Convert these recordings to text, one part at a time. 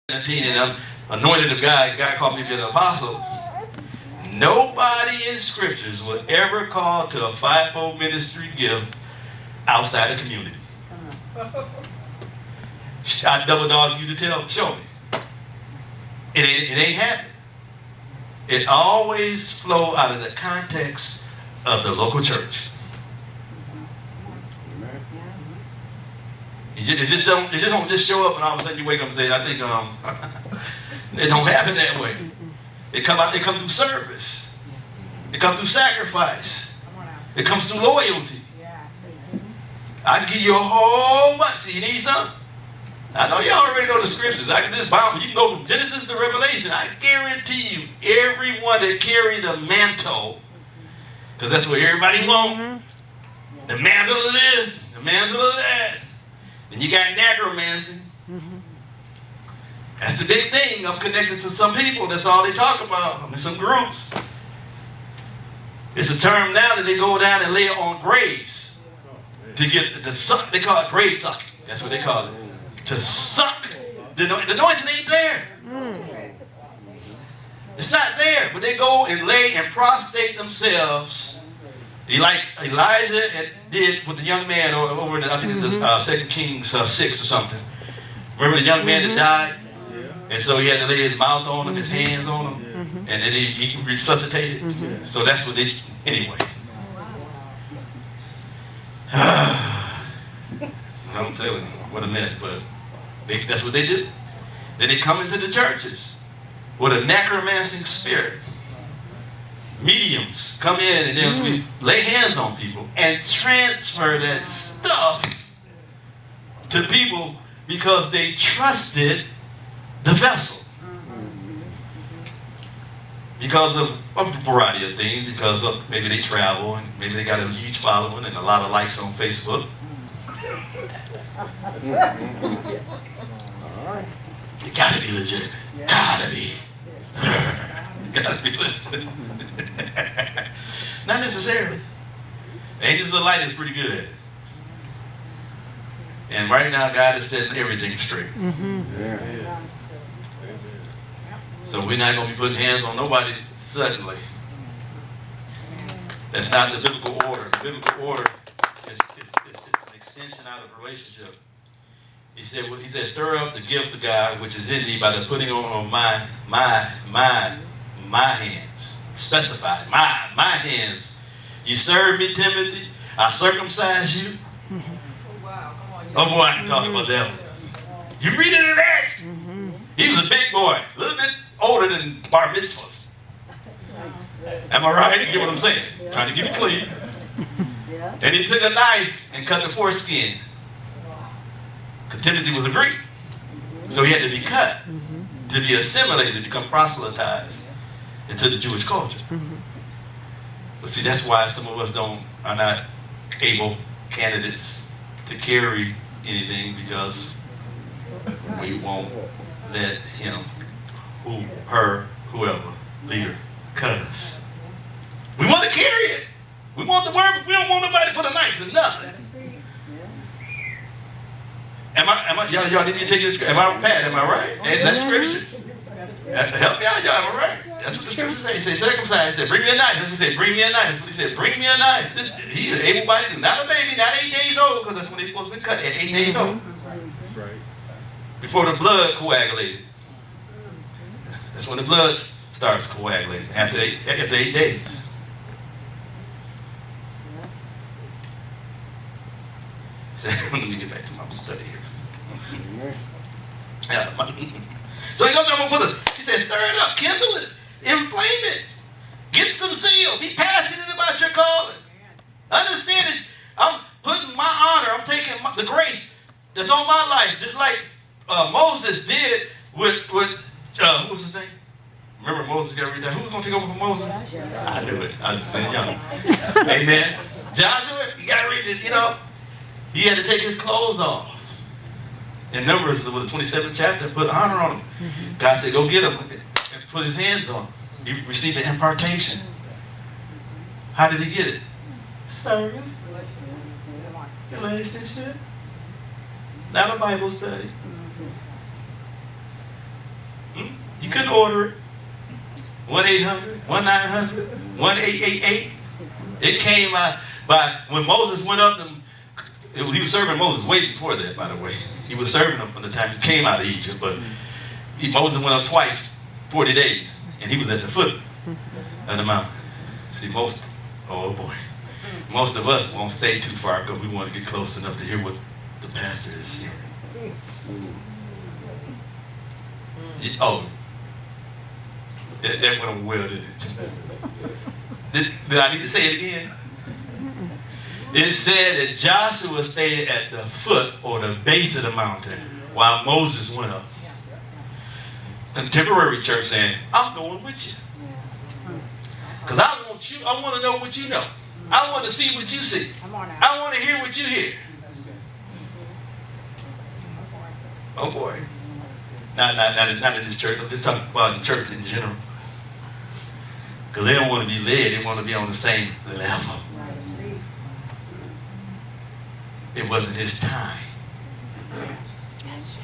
and I'm anointed of God. God called me to be an apostle. Nobody in scriptures will ever call to a fivefold ministry gift outside the community. I double dog you to tell, show me. It ain't happening. It always flow out of the context of the local church. It just don't just show up and all of a sudden you wake up and say, I think it don't happen that way. It comes through service. It comes through sacrifice. It comes through loyalty. I can give you a whole bunch. You need something? I know you already know the scriptures. I can just bomb. You can go from Genesis to Revelation. I guarantee you, everyone that carry the mantle, because that's what everybody wants. The mantle of this, the mantle of that. Then you got necromancy. That's the big thing. I'm connected to some people. That's all they talk about. I'm in some groups. It's a term now that they go down and lay it on graves to get the suck. They call it grave sucking. That's what they call it. To suck. The anointing ain't there. It's not there. But they go and lay and prostrate themselves. Like Elijah did with the young man over in, I think it's 2 Kings 6 or something. Remember the young man that died? And so he had to lay his mouth on him, his hands on him, and then he resuscitated. So that's what they, anyway. I'm telling you, what a mess, but that's what they do. Then they come into the churches with a necromancing spirit. Mediums come in and then we lay hands on people and transfer that stuff to people because they trusted the vessel. Because of a variety of things, because of maybe they travel and maybe they got a huge following and a lot of likes on Facebook. It gotta be legitimate. Gotta be. Gotta be legitimate. Not necessarily. Angels of Light is pretty good at it. And right now God is setting everything straight. So we're not going to be putting hands on nobody suddenly. That's not the biblical order. The biblical order is an extension out of the relationship. He said, stir up the gift of God which is in thee by the putting on my hands. Specified. My hands. You serve me, Timothy. I circumcise you. Oh boy, I can talk about that one. You read it in Acts. He was a big boy, a little bit older than bar mitzvahs. Am I right? You get what I'm saying? Trying to keep it clean. And he took a knife and cut the foreskin. Because Timothy was a Greek. So he had to be cut to be assimilated, to become proselytized into the Jewish culture. But see, that's why some of us are not able candidates to carry anything, because we won't let him, whoever, leader, cut us. We want to carry it. We want the word, but we don't want nobody to put a knife to nothing. Y'all need to take this. Am I right? Is that scriptures? Help me out, y'all. Am I right? That's what the scriptures say. He said, circumcise. He said, bring me a knife. That's what he said, bring me a knife. That's what he said, bring me a knife. He's an able-bodied, not a baby, not 8 days old, because that's when they're supposed to be cut, at 8 days old. That's right. Before the blood coagulated. That's when the blood starts coagulating, after 8 days. So, let me get back to my study here. So he goes there, he says, stir it up, kindle it, inflame it, get some zeal, be passionate about your calling. Understand it. I'm putting my honor, I'm taking the grace that's on my life, just like Moses did with who was his name? Remember Moses got read that? Who was going to take over for Moses? I knew it. I was just saying young. Amen. Joshua, you got to read it, he had to take his clothes off. In Numbers, it was the 27th chapter, put honor on him. God said, go get him and put his hands on him. He received the impartation. How did he get it? Service. Relationship. Not a Bible study. You couldn't order it. 1-800-1900-1888. It came out by when Moses went up. He was serving Moses way before that, by the way. He was serving him from the time he came out of Egypt. But Moses went up twice, 40 days, and he was at the foot of the mountain. See, most of us won't stay too far because we want to get close enough to hear what the pastor is saying. That went over well, didn't it? Did I need to say it again? It said that Joshua stayed at the foot or the base of the mountain while Moses went up. Contemporary church saying, I'm going with you. Because I want to know what you know. I want to see what you see. I want to hear what you hear. Oh boy. Not in this church. I'm just talking about the church in general. Because they don't want to be led. They want to be on the same level. It wasn't his time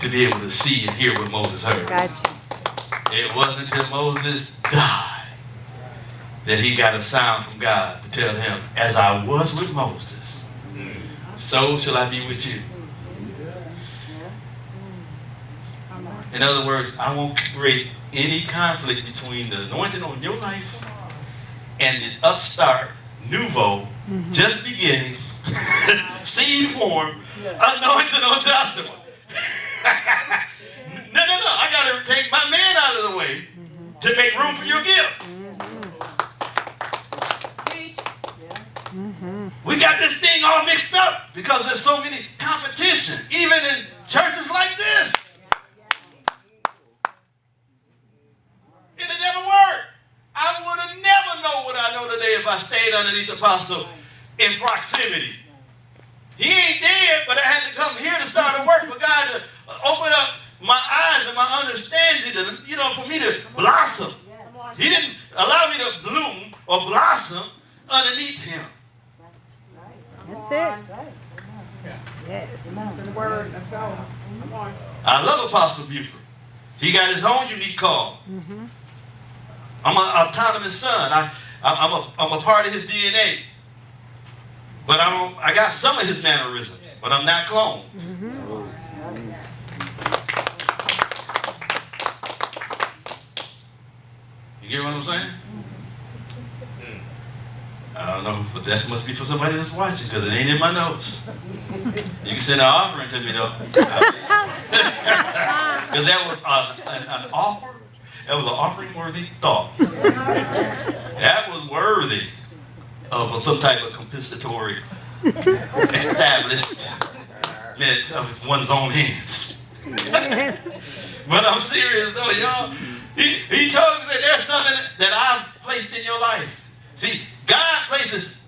to be able to see and hear what Moses heard. Gotcha. It wasn't until Moses died that he got a sound from God to tell him, as I was with Moses, so shall I be with you. In other words, I won't create any conflict between the anointing on your life and the upstart, nouveau, just beginning, seed form, anointing on Joshua. No. I got to take my man out of the way to make room for your gift. We got this thing all mixed up because there's so many competition, even in churches like this. It'll never work. I would have never known what I know today if I stayed underneath the apostle in proximity. He ain't dead, but I had to come here to start a work for God to open up my eyes and my understanding, for me to blossom. He didn't allow me to bloom or blossom underneath him. That's it. Yes. I love Apostle Buford. He got his own unique call. I'm an autonomous son. I'm a part of his DNA. But I got some of his mannerisms, but I'm not cloned. You get what I'm saying? I don't know, but that must be for somebody that's watching because it ain't in my notes. You can send an offering to me though. Because that was an offer. That was an offering-worthy thought. That was worthy of some type of compensatory establishment of one's own hands. But I'm serious though, y'all. He told me that there's something that I've placed in your life. See, God places,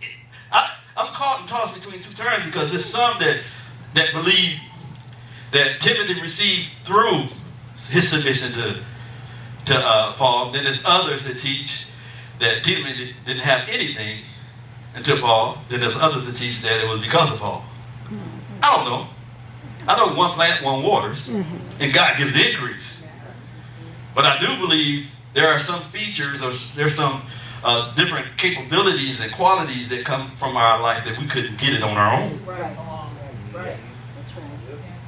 I'm caught and tossed between two terms because there's some that believe that Timothy received through his submission to Paul. Then there's others that teach that Timothy didn't have anything until Paul. Then there's others that teach that it was because of Paul. I don't know. I know one plant, one waters, and God gives the increase. But I do believe there are some features or there's some different capabilities and qualities that come from our life that we couldn't get it on our own. Right. That's right.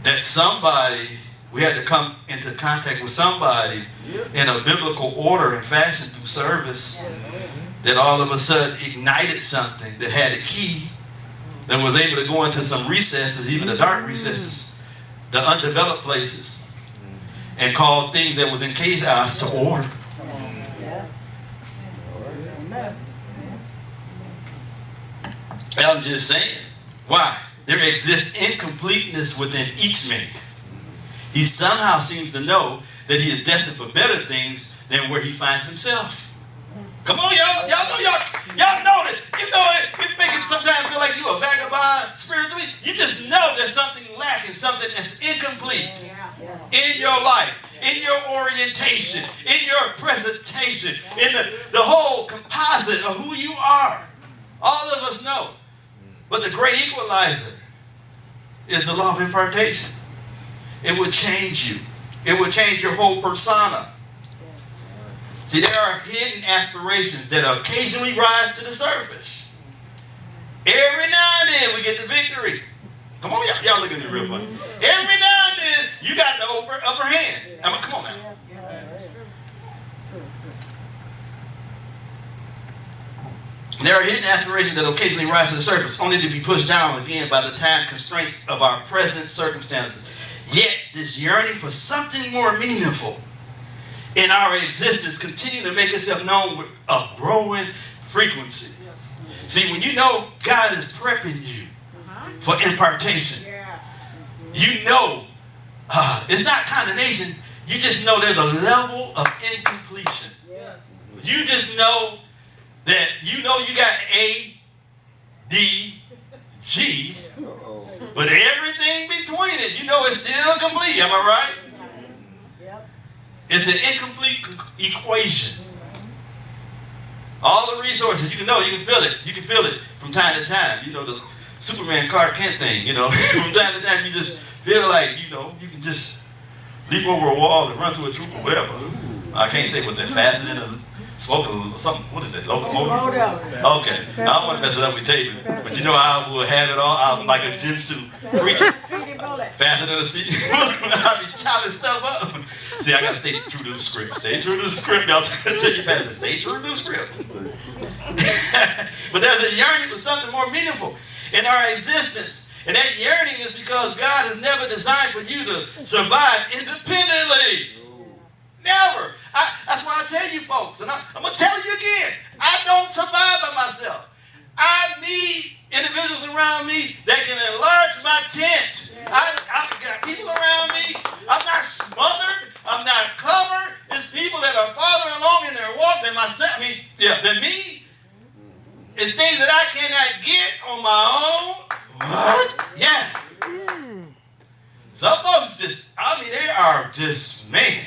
That somebody, we had to come into contact with somebody in a biblical order and fashion through service that all of a sudden ignited something that had a key that was able to go into some recesses, even the dark recesses, the undeveloped places, and call things that was in chaos to order. I'm just saying. Why? There exists incompleteness within each man. He somehow seems to know that he is destined for better things than where he finds himself. Come on, y'all. Y'all know that. You know it. It makes you sometimes feel like you're a vagabond spiritually. You just know there's something lacking, something that's incomplete in your life, in your orientation, in your presentation, in the whole composite of who you are. All of us know. But the great equalizer is the law of impartation. It will change you. It will change your whole persona. See, there are hidden aspirations that occasionally rise to the surface. Every now and then we get the victory. Come on, y'all look at me real funny. Every now and then you got the upper hand. I mean, come on now. There are hidden aspirations that occasionally rise to the surface, only to be pushed down again by the time constraints of our present circumstances. Yet, this yearning for something more meaningful in our existence continue to make itself known with a growing frequency. See, when you know God is prepping you for impartation, you know it's not condemnation. You just know there's a level of incompletion. You just know that you got A, D, G, but everything between it, you know it's still complete. Am I right? It's an incomplete equation. All the resources, you can feel it. You can feel it from time to time. You know, the Superman Clark Kent thing, from time to time you just feel like, you can just leap over a wall and run through a troop or whatever. I can't say what that, faster than a smoke or something. What is that, locomotive? Okay, I don't want to mess it up with David, but I will have it all out like a gym suit preaching. Faster than a speed. I'll be chopping stuff up. See, I got to stay true to the script. Stay true to the script. I'll tell you, Pastor, stay true to the script. But there's a yearning for something more meaningful in our existence. And that yearning is because God has never designed for you to survive independently. Never. That's why I tell you folks, and I'm going to tell you again, I don't survive by myself. I need individuals around me that can enlarge my tent. I got people around me. I'm not smothered. I'm not covered. It's people that are farther along in their walk than me. It's things that I cannot get on my own. What? Yeah. Some folks they are just, man.